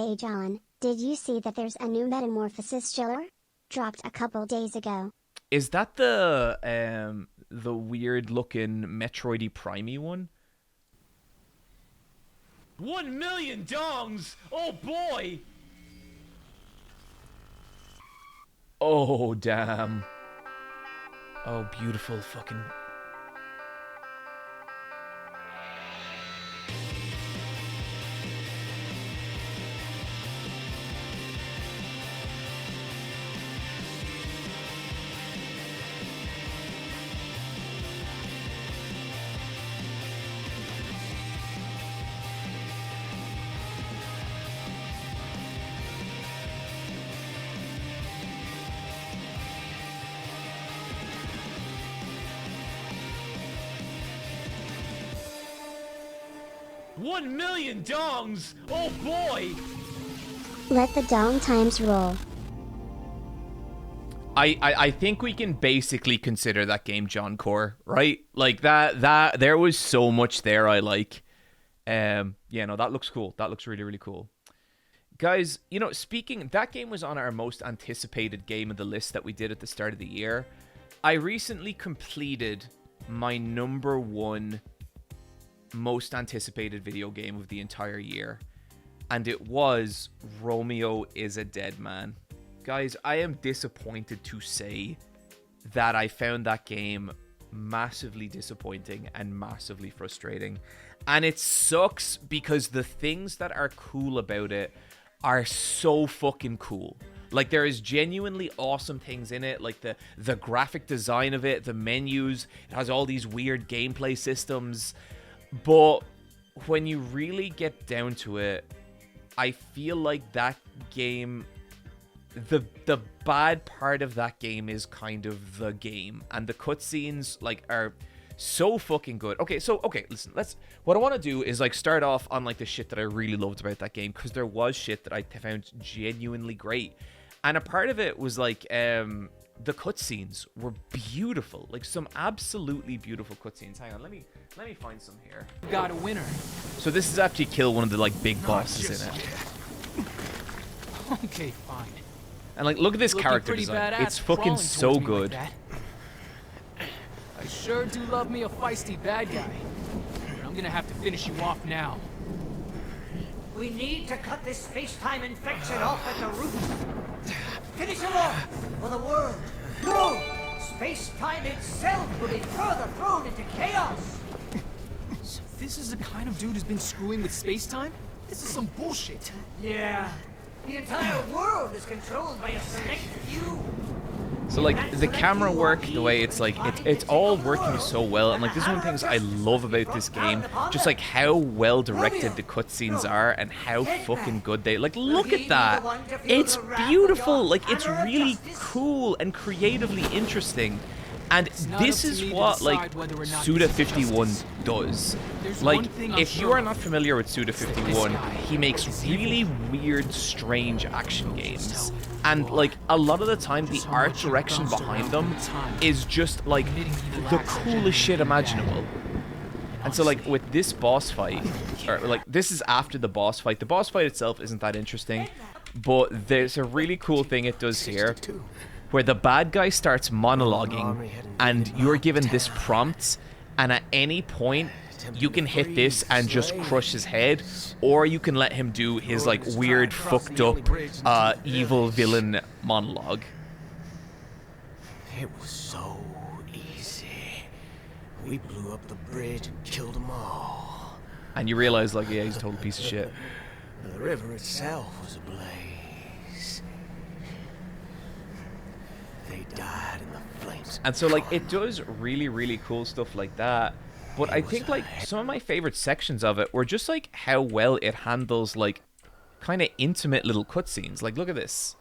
Hey John, did you see that there's a new Metamorphosis chiller? Dropped a couple days ago. Is that the weird looking Metroidy Primey one? 1,000,000 dongs! Oh boy! Oh damn. Oh beautiful fucking. $1,000,000 dongs! Oh boy! Let the dong times roll. I think we can basically consider that game John Core, right? Like that there was so much there I like. Yeah, no, that looks cool. That looks really, really cool. Guys, you know, speaking, that game was on our most anticipated game of the list that we did at the start of the year. I recently completed my #1 most anticipated video game of the entire year, and it was Romeo is a Dead Man. Guys, I am disappointed to say that I found that game massively disappointing and massively frustrating. And it sucks because the things that are cool about it are so fucking cool. Like, there is genuinely awesome things in it, like the graphic design of it, the menus, it has all these weird gameplay systems. But when you really get down to it, I feel like that game, the bad part of that game is kind of the game, and the cutscenes like are so fucking good. Okay, listen, what I want to do is like start off on like the shit that I really loved about that game, because there was shit that I found genuinely great, and a part of it was like the cutscenes were beautiful, like some absolutely beautiful cutscenes. Hang on, let me find some here. Got a winner. So this is after you kill one of the like big bosses in it. Okay, fine. And like, look at this character design. It's fucking so good. Like I sure do love me a feisty bad guy. But I'm gonna have to finish you off now. We need to cut this space-time infection off at the root. Finish him off for the world. No! Space-time itself will be further thrown into chaos. So this is the kind of dude who's been screwing with space-time? This is some bullshit. Yeah. The entire world is controlled by a select few. So like the camera work, the way it's like it's all working so well, and like this is one of the things I love about this game, just like how well directed the cutscenes are and how fucking good they like. Look at that, it's beautiful. Like, it's really cool and creatively interesting. And this is what, like, Suda51 does. Like, if you are not familiar with Suda51, he makes really weird, strange action games. And, like, a lot of the time, the art direction behind them is just, like, the coolest shit imaginable. And so, like, with this boss fight, or, like, this is after the boss fight. The boss fight itself isn't that interesting, but there's a really cool thing it does here, where the bad guy starts monologuing, and you're given this prompt, and at any point, you can hit this and just crush his head, or you can let him do his, like, weird, fucked up, evil villain monologue. It was so easy. We blew up the bridge and killed them all. And you realize, like, yeah, he's a total piece of shit. The river itself was ablaze. They died in the flames. And so, like, it does really, really cool stuff like that. But I think, like, some of my favorite sections of it were just, like, how well it handles, like, kind of intimate little cutscenes. Like, look at this.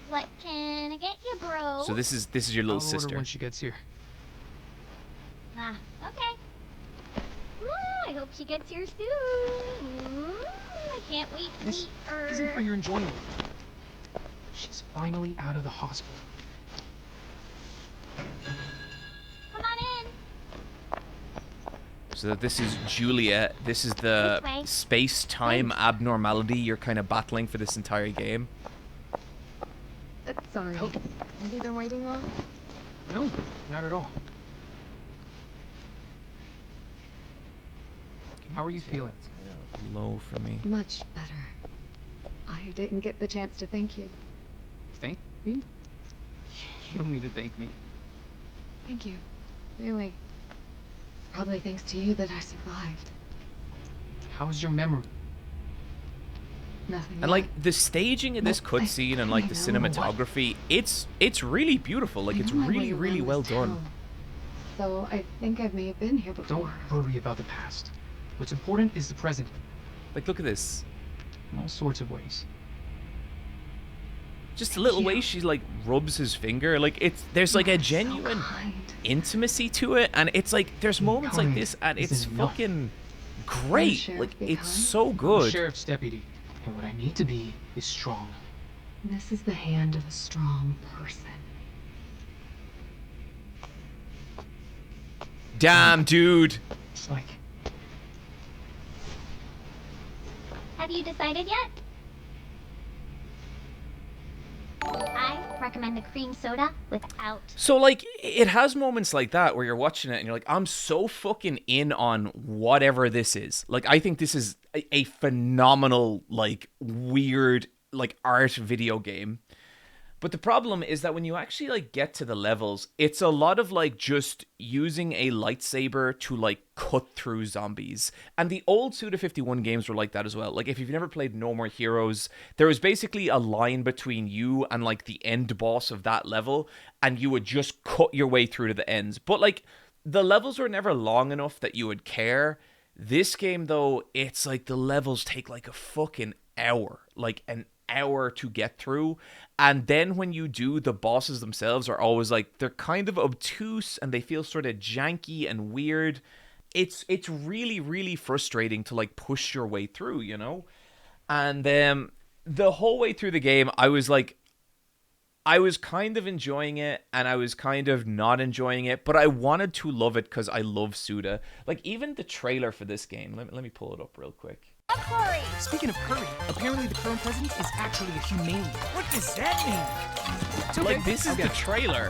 What can I get you, bro? So this is your little I'll order sister. when she gets here. Ah, okay. I hope she gets here soon. I can't wait to This meet her. isn't for your enjoyment. She's finally out of the hospital. Come on in. So this is Juliet. This is the This way. space-time abnormality you're kind of battling for this entire game. Sorry. Have you been waiting long? No, not at all. How are you feeling? Low for me. Much better. I didn't get the chance to thank you. Thank me? You don't need to thank me. Thank you. Really. Probably thanks to you that I survived. How's your memory? Nothing. And like the staging in this Well, I cutscene and like the kinda know. cinematography, it's really beautiful. Like it's I know my really way really around well this done. town. So I think I may have been here before. Don't worry about the past. What's important is the present. Like look at this. In all sorts of ways. Just a little way you. she like rubs his finger. Like there's like a You're so genuine kind. intimacy to it, and it's like there's moments like kind this and it's isn't enough. fucking great. Sheriff Like be it's kind? so I'm a good. sheriff's deputy, and what I need to be is strong. This is the hand of a strong person. Damn, dude. It's like Have you decided yet? I recommend the cream soda without. So like it has moments like that where you're watching it and you're like, I'm so fucking in on whatever this is. Like I think this is a phenomenal, like weird, like art video game. But the problem is that when you actually like get to the levels, it's a lot of like just using a lightsaber to like cut through zombies. And the old Suda51 games were like that as well. Like if you've never played No More Heroes, there was basically a line between you and like the end boss of that level, and you would just cut your way through to the ends. But like the levels were never long enough that you would care. This game though, it's like the levels take like a fucking hour, like an hour to get through. And then when you do, the bosses themselves are always like, they're kind of obtuse and they feel sort of janky and weird. It's really, really frustrating to like push your way through, you know? And the whole way through the game, I was kind of enjoying it and I was kind of not enjoying it, but I wanted to love it because I love Suda. Like even the trailer for this game, let me pull it up real quick. Speaking of curry, apparently the current president is actually a humane. What does that mean? It's okay. Like this is the trailer.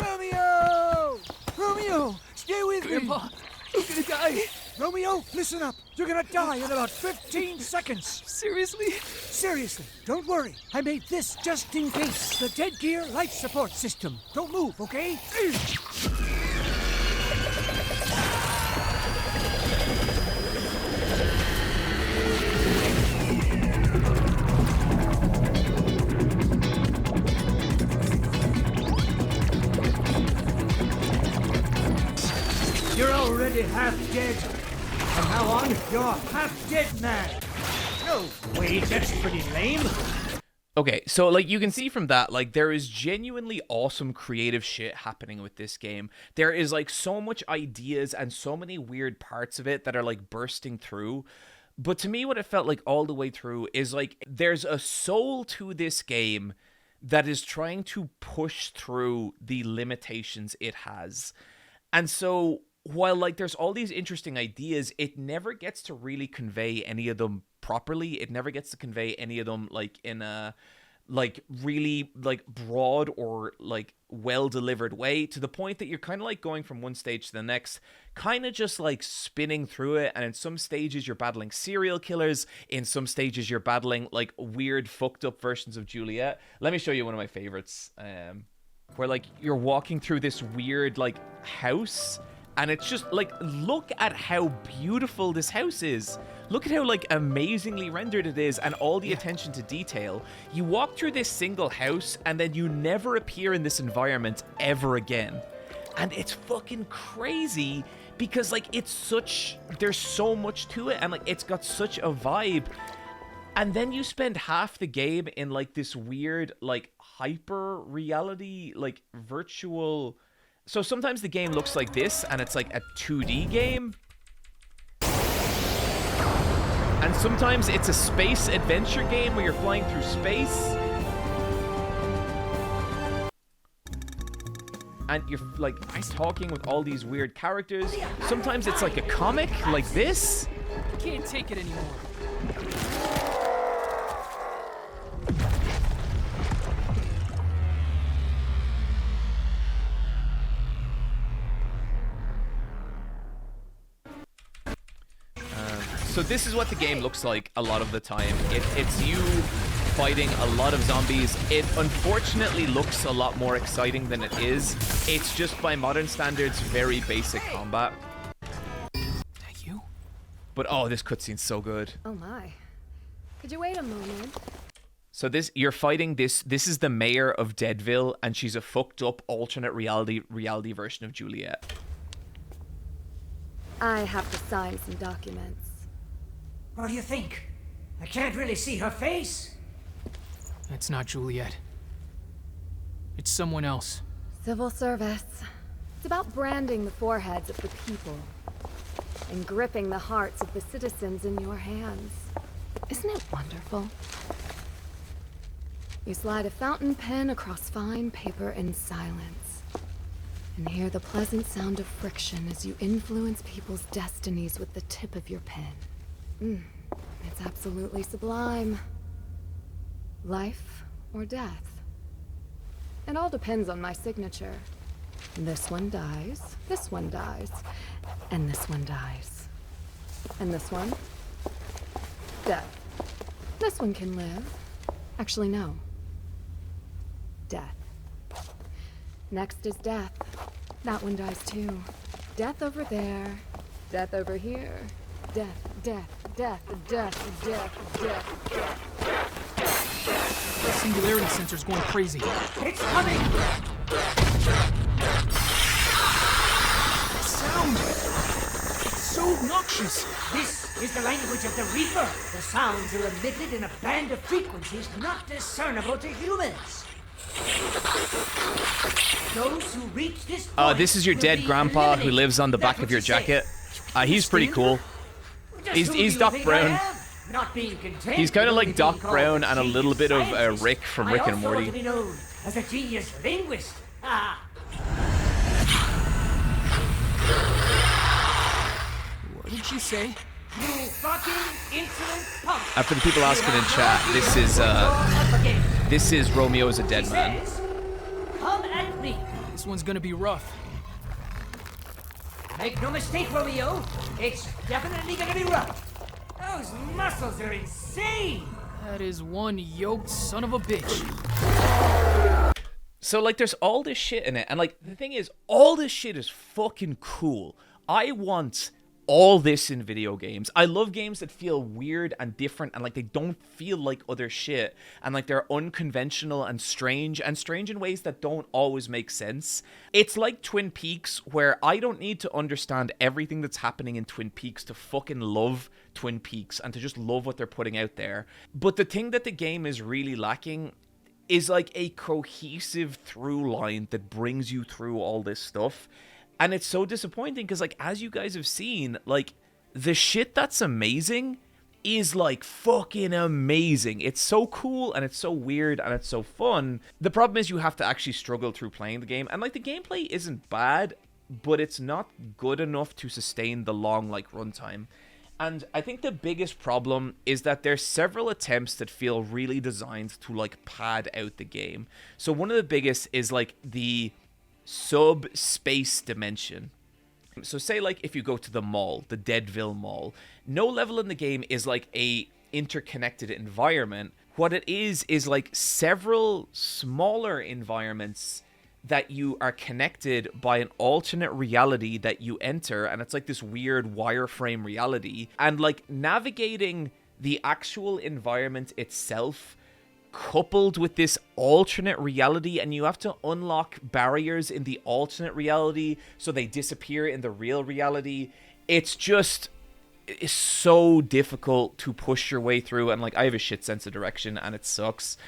Romeo! Romeo! Stay with me! Grandpa, I'm gonna die. Romeo, listen up. You're gonna die in about 15 seconds. Seriously? Seriously, don't worry. I made this just in case. The dead gear life support system. Don't move, okay? You're already half dead. From now on, you're half dead man. No, wait, that's pretty lame. Okay, so like you can see from that, like there is genuinely awesome creative shit happening with this game. There is like so much ideas and so many weird parts of it that are like bursting through. But to me, what it felt like all the way through is like there's a soul to this game that is trying to push through the limitations it has. And so while like there's all these interesting ideas, it never gets to really convey any of them properly. It never gets to convey any of them like in a like really like broad or like well delivered way, to the point that you're kind of like going from one stage to the next, kind of just like spinning through it. And in some stages you're battling serial killers, in some stages you're battling like weird fucked up versions of Juliet. Let me show you one of my favorites, where like you're walking through this weird like house, and it's just like, look at how beautiful this house is. Look at how like amazingly rendered it is and all the attention to detail. You walk through this single house and then you never appear in this environment ever again. And it's fucking crazy because like it's such, there's so much to it and like it's got such a vibe. And then you spend half the game in like this weird like hyper reality, like virtual. So sometimes the game looks like this and it's like a 2D game. And sometimes it's a space adventure game where you're flying through space. and you're like talking with all these weird characters. Sometimes it's like a comic like this. I can't take it anymore. So this is what the game looks like a lot of the time. It's you fighting a lot of zombies. It unfortunately looks a lot more exciting than it is. It's just by modern standards very basic combat. That you? But oh, this cutscene's so good. Oh my. Could you wait a moment? So you're fighting this is the mayor of Deadville, and she's a fucked up alternate reality version of Juliet. I have to sign some documents. What do you think? I can't really see her face. It's not Juliet. It's someone else. Civil service. It's about branding the foreheads of the people and gripping the hearts of the citizens in your hands. Isn't it wonderful? You slide a fountain pen across fine paper in silence and hear the pleasant sound of friction as you influence people's destinies with the tip of your pen. It's absolutely sublime. Life or death. It all depends on my signature. This one dies, this one dies, and this one dies. And this one? Death. This one can live. Actually, no. Death. Next is death. That one dies too. Death over there. Death over here. Death, death, death, death, death, death, death. The singularity sensor's going crazy. It's coming! Sound! It's so obnoxious. This is the language of the Reaper. The sounds are emitted in a band of frequencies not discernible to humans. Those who reach this point This is your will dead be grandpa who eliminated. lives on the That's back of what your you say. jacket. He's pretty cool. Just He's who do you Doc think Brown. I am? Not being content He's kind of with like only Doc being called Brown a and a little genius bit of scientist. Rick from Rick and I also want Morty. to be known as a genius linguist. Ah. What did she say? You fucking insolent punk. For the people asking in chat, this is Romeo is a Dead Man. Says, come at me. This one's gonna be rough. Make no mistake, Romeo. It's definitely gonna be rough. Those muscles are insane. That is one yoked son of a bitch. So, like, there's all this shit in it. And, like, the thing is, all this shit is fucking cool. I want all this in video games. I love games that feel weird and different and, like, they don't feel like other shit. And, like, they're unconventional and strange in ways that don't always make sense. It's like Twin Peaks, where I don't need to understand everything that's happening in Twin Peaks to fucking love Twin Peaks and to just love what they're putting out there. But the thing that the game is really lacking is like a cohesive through line that brings you through all this stuff. And it's so disappointing because, like, as you guys have seen, like, the shit that's amazing is, like, fucking amazing. It's so cool and it's so weird and it's so fun. The problem is you have to actually struggle through playing the game. And, like, the gameplay isn't bad, but it's not good enough to sustain the long, like, runtime. And I think the biggest problem is that there's several attempts that feel really designed to, like, pad out the game. So one of the biggest is, like, the subspace dimension. So say, like, if you go to the mall, the Deadville Mall, no level in the game is, like, a interconnected environment. What it is like several smaller environments that you are connected by an alternate reality that you enter, and it's like this weird wireframe reality, and like navigating the actual environment itself coupled with this alternate reality, and you have to unlock barriers in the alternate reality so they disappear in the real reality. It's so difficult to push your way through, and like I have a shit sense of direction and it sucks.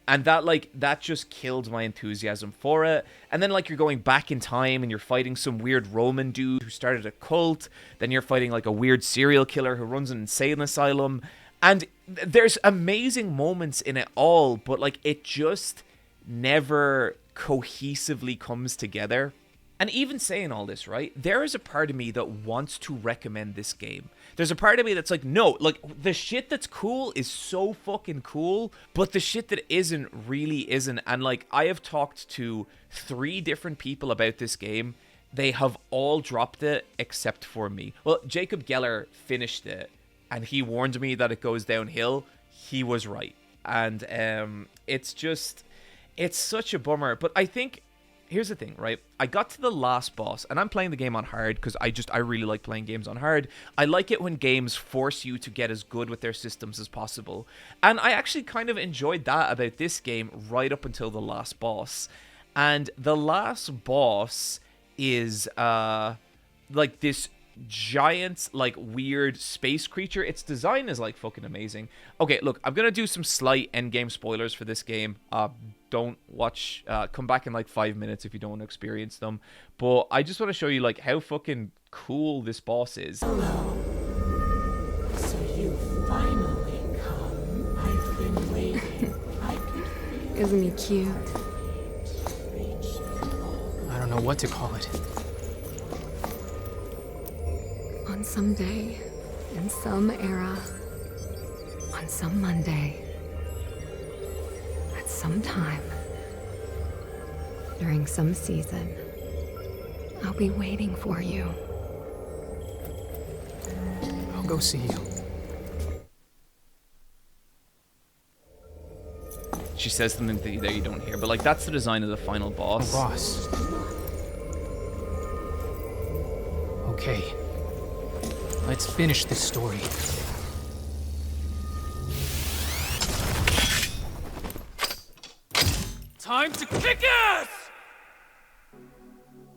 And that just killed my enthusiasm for it. And then, like, you're going back in time and you're fighting some weird Roman dude who started a cult. Then you're fighting, like, a weird serial killer who runs an insane asylum. And there's amazing moments in it all, but, like, it just never cohesively comes together. And even saying all this, right, there is a part of me that wants to recommend this game. There's a part of me that's like, no, like, the shit that's cool is so fucking cool, but the shit that isn't really isn't. And, like, I have talked to 3 different people about this game. They have all dropped it except for me. Well, Jacob Geller finished it, and he warned me that it goes downhill. He was right. And it's such a bummer. But I think... Here's the thing, right? I got to the last boss, and I'm playing the game on hard because I really like playing games on hard. I like it when games force you to get as good with their systems as possible. And I actually kind of enjoyed that about this game right up until the last boss. And the last boss is like this giant, like, weird space creature. Its design is, like, fucking amazing. Okay, look, I'm gonna do some slight endgame spoilers for this game. Don't watch, come back in like 5 minutes if you don't want to experience them. But I just want to show you, like, how fucking cool this boss is. Hello. So you finally come. I've been waiting. I could feel. Isn't he cute? I don't know what to call it. On some day, in some era, on some Monday, at some time, during some season, I'll be waiting for you. I'll go see you. She says something that you don't hear, but, like, that's the design of the final boss. Oh, boss. Okay. Let's finish this story. Time to kick ass!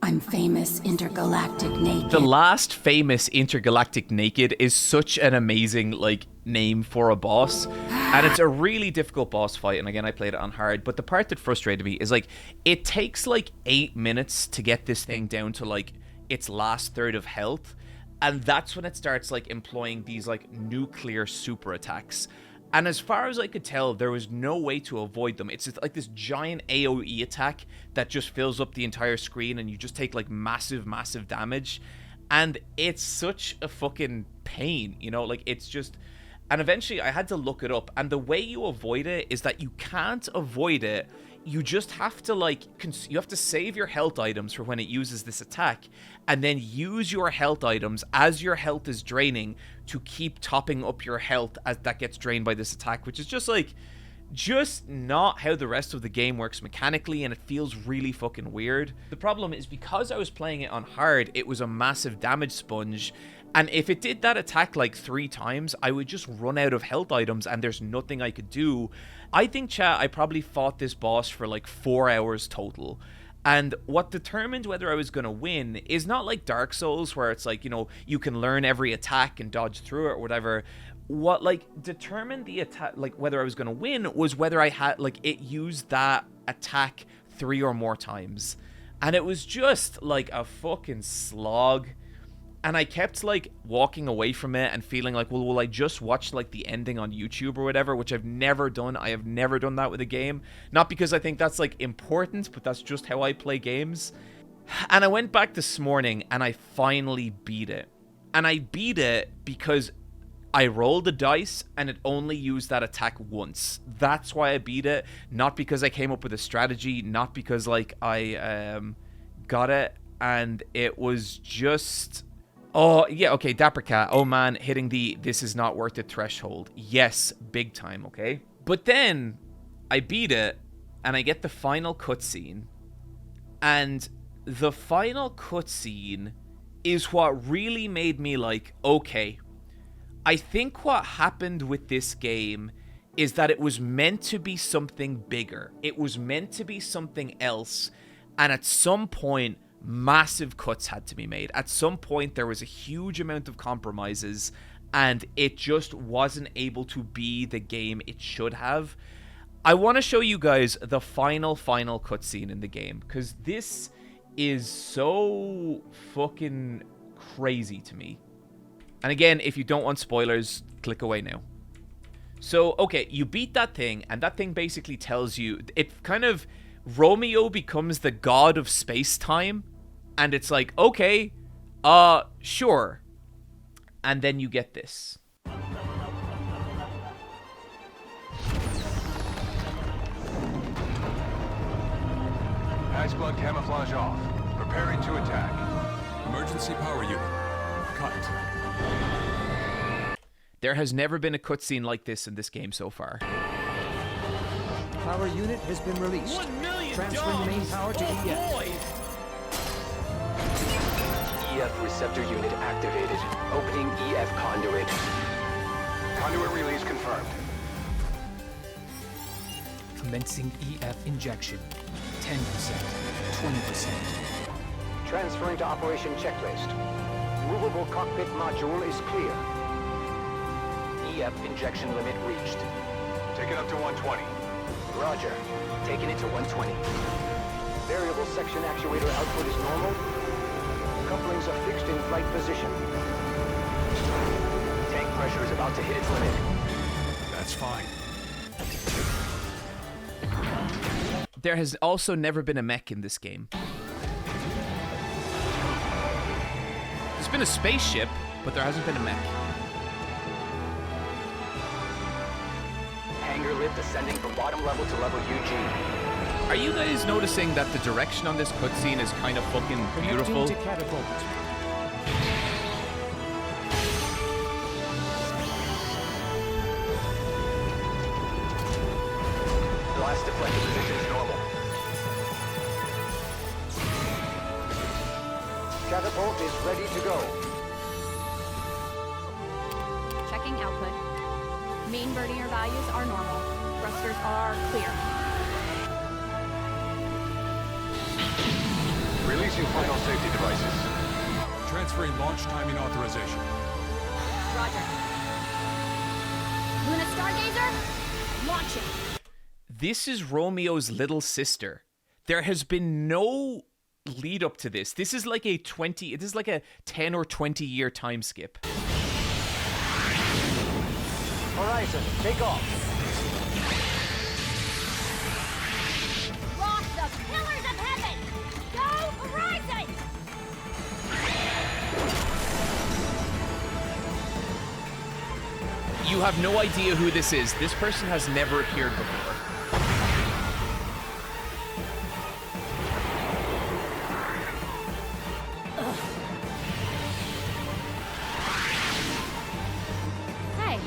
I'm famous intergalactic naked. The last famous intergalactic naked is such an amazing, like, name for a boss. And it's a really difficult boss fight. And again, I played it on hard. But the part that frustrated me is, like, it takes like 8 minutes to get this thing down to, like, its last third of health. And that's when it starts, like, employing these, like, nuclear super attacks. And as far as I could tell, there was no way to avoid them. It's just like this giant AoE attack that just fills up the entire screen and you just take, like, massive, massive damage. And it's such a fucking pain, you know? Like, it's just... And eventually I had to look it up. And the way you avoid it is that you can't avoid it. You just have to, like, you have to save your health items for when it uses this attack, and then use your health items as your health is draining to keep topping up your health as that gets drained by this attack, which is just, like, just not how the rest of the game works mechanically, and it feels really fucking weird. The problem is because I was playing it on hard, it was a massive damage sponge, and if it did that attack like 3 times, I would just run out of health items and there's nothing I could do. I think, chat, I probably fought this boss for like 4 hours total. And what determined whether I was going to win is not like Dark Souls where it's like, you know, you can learn every attack and dodge through it or whatever. What, like, determined the attack, like, whether I was going to win was whether I had, like, it used that attack 3 or more times. And it was just, like, a fucking slog. And I kept, like, walking away from it and feeling like, well, will I just watch, like, the ending on YouTube or whatever, which I've never done. I have never done that with a game. Not because I think that's, like, important, but that's just how I play games. And I went back this morning and I finally beat it. And I beat it because I rolled the dice and it only used that attack once. That's why I beat it. Not because I came up with a strategy. Not because, like, I got it. And it was just... Oh, yeah, okay, Dapper Cat. Oh, man, hitting the this is not worth it threshold. Yes, big time, okay? But then I beat it, and I get the final cutscene. And the final cutscene is what really made me like, okay, I think what happened with this game is that it was meant to be something bigger. It was meant to be something else, and at some point... massive cuts had to be made. At some point there was a huge amount of compromises and it just wasn't able to be the game it should have. I want to show you guys the final cutscene in the game because this is so fucking crazy to me. And again, if you don't want spoilers, click away now. So, okay, you beat that thing and that thing basically tells you, it kind of Romeo becomes the god of space-time, and it's like, okay, sure. And then you get this. Iceblood camouflage off. Preparing to attack. Emergency power unit. Cut. There has never been a cutscene like this in this game so far. Power unit has been released. 1 million Transferring main power to EF. boy! EF receptor unit activated. Opening EF conduit. Conduit release confirmed. Commencing EF injection. 10%, 20%. Transferring to operation checklist. Movable cockpit module is clear. EF injection limit reached. Take it up to 120. Roger. Taking it to 120. Variable section actuator output is normal. Couplings are fixed in flight position. Tank pressure is about to hit its limit. That's fine. There has also never been a mech in this game. There's been a spaceship, but there hasn't been a mech. Hangar lift ascending from bottom level to level UG. Are you guys noticing that the direction on this cutscene is kind of fucking beautiful? Connecting to catapult. Blast deflector position is normal. Catapult is ready to go. Checking output. Main vernier values are normal. Thrusters are clear. Releasing final safety devices. Transferring launch timing authorization. Roger. Luna Stargazer, launching. This is Romeo's little sister. There has been no lead up to this. This is like a 10 or 20 year time skip. Horizon, take off. Cross the pillars of heaven! Go Horizon! You have no idea who this is. This person has never appeared before. Hey.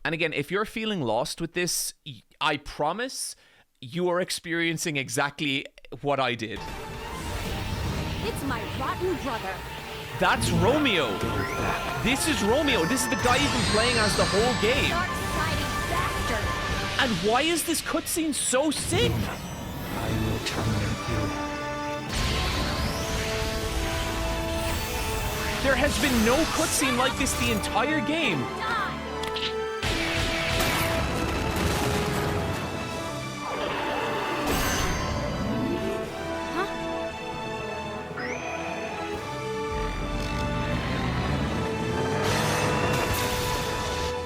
And again, if you're feeling lost with this, I promise you are experiencing exactly what I did. It's my rotten brother. That's Romeo. This is Romeo. This is the guy you've been playing as the whole game. Dark-sided bastard. And why is this cutscene so sick? I will terminate you. There has been no cutscene like this the entire game.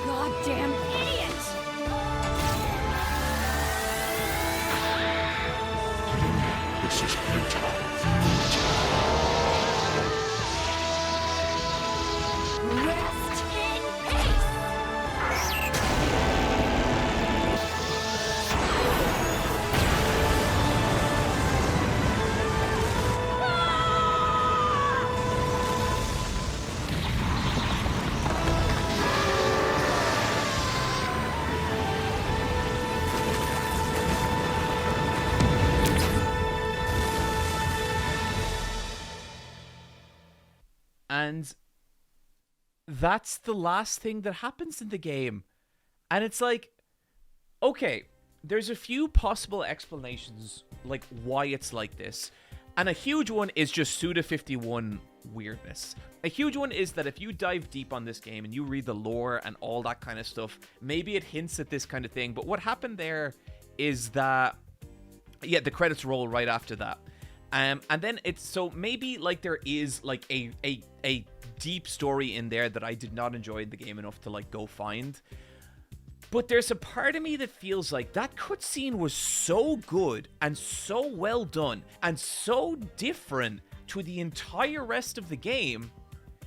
Goddamn idiot! This is brutal. Rest in peace! And that's the last thing that happens in the game. And it's like, okay, there's a few possible explanations like why it's like this. And a huge one is just Suda51 weirdness. A huge one is that if you dive deep on this game and you read the lore and all that kind of stuff, maybe it hints at this kind of thing. But what happened there is that, yeah, the credits roll right after that. And then it's, so maybe like there is like a deep story in there that I did not enjoy in the game enough to like go find. But there's a part of me that feels like that cutscene was so good and so well done and so different to the entire rest of the game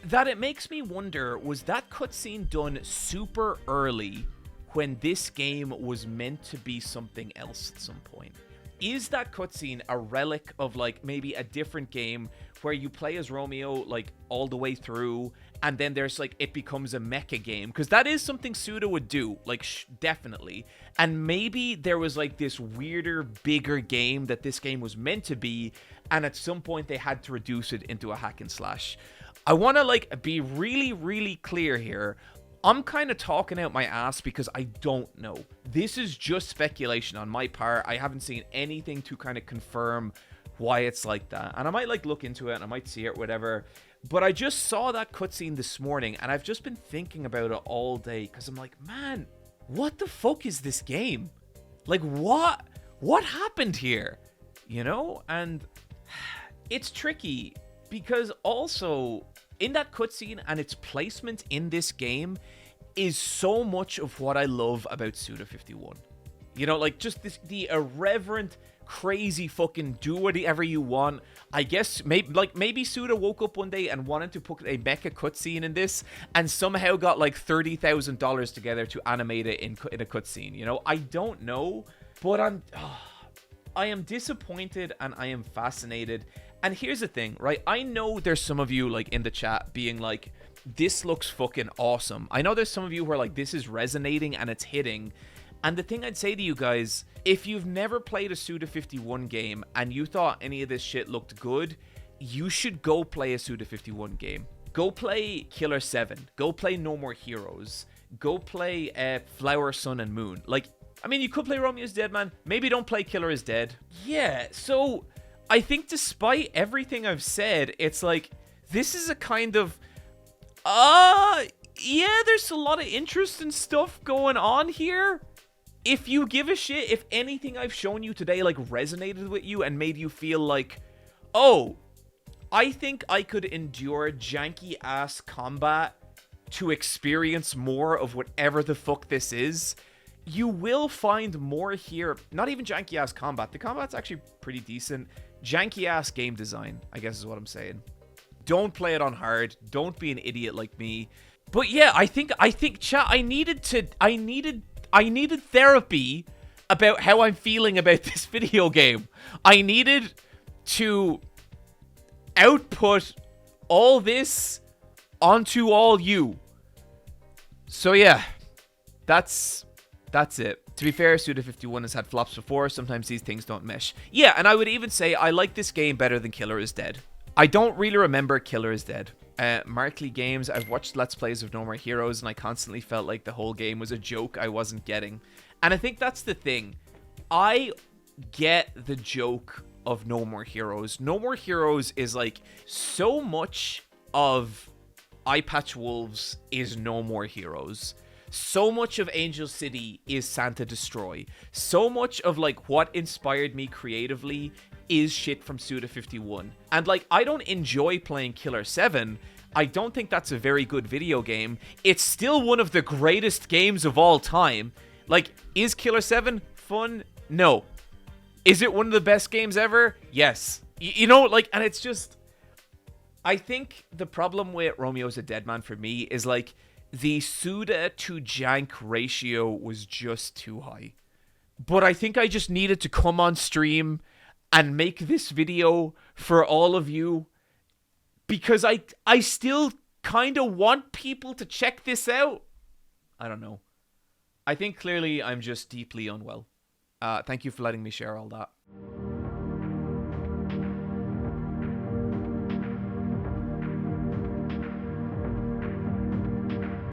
that it makes me wonder, was that cutscene done super early when this game was meant to be something else at some point? Is that cutscene a relic of like maybe a different game where you play as Romeo like all the way through, and then there's like it becomes a mecha game? Because that is something Suda would do, like definitely. And maybe there was like this weirder, bigger game that this game was meant to be, and at some point they had to reduce it into a hack and slash. I want to like be really, really clear here. I'm kind of talking out my ass because I don't know. This is just speculation on my part. I haven't seen anything to kind of confirm why it's like that. And I might like look into it and I might see it, whatever. But I just saw that cutscene this morning and I've just been thinking about it all day because I'm like, man, what the fuck is this game? Like, what happened here? You know? And it's tricky because also in that cutscene and its placement in this game is so much of what I love about Suda51. You know, like just the irreverent, crazy fucking do whatever you want. I guess maybe Suda woke up one day and wanted to put a mecha cutscene in this and somehow got like $30,000 together to animate it in a cutscene. You know, I don't know, but I am disappointed and I am fascinated. And here's the thing, right? I know there's some of you like in the chat being like, this looks fucking awesome. I know there's some of you who are like, this is resonating and it's hitting. And the thing I'd say to you guys, if you've never played a Suda51 game and you thought any of this shit looked good, you should go play a Suda51 game. Go play Killer 7. Go play No More Heroes. Go play Flower, Sun, and Moon. Like, I mean, you could play Romeo's Dead, man. Maybe don't play Killer is Dead. Yeah, so I think despite everything I've said, it's like, this is a kind of, yeah, there's a lot of interesting stuff going on here. If you give a shit, if anything I've shown you today, like, resonated with you and made you feel like, oh, I think I could endure janky-ass combat to experience more of whatever the fuck this is, you will find more here. Not even janky-ass combat. The combat's actually pretty decent. Janky-ass game design, I guess is what I'm saying. Don't play it on hard. Don't be an idiot like me. But yeah, I think chat, I needed therapy about how I'm feeling about this video game. I needed to output all this onto all you. So yeah, that's it. To be fair, Suda51 has had flops before. Sometimes these things don't mesh. Yeah, and I would even say I like this game better than Killer is Dead. I don't really remember Killer is Dead. Markley Games, I've watched Let's Plays of No More Heroes, and I constantly felt like the whole game was a joke I wasn't getting. And I think that's the thing. I get the joke of No More Heroes. No More Heroes is like, so much of Eyepatch Wolves is No More Heroes. So much of Angel City is Santa Destroy. So much of like what inspired me creatively is shit from Suda51. And like, I don't enjoy playing Killer 7. I don't think that's a very good video game. It's still one of the greatest games of all time. Like, is Killer 7 fun? No. Is it one of the best games ever? Yes. You know, like, and it's just, I think the problem with Romeo's a Dead Man for me is like, the Suda to Jank ratio was just too high. But I think I just needed to come on stream and make this video for all of you, because I still kind of want people to check this out. I don't know. I think clearly I'm just deeply unwell. Thank you for letting me share all that.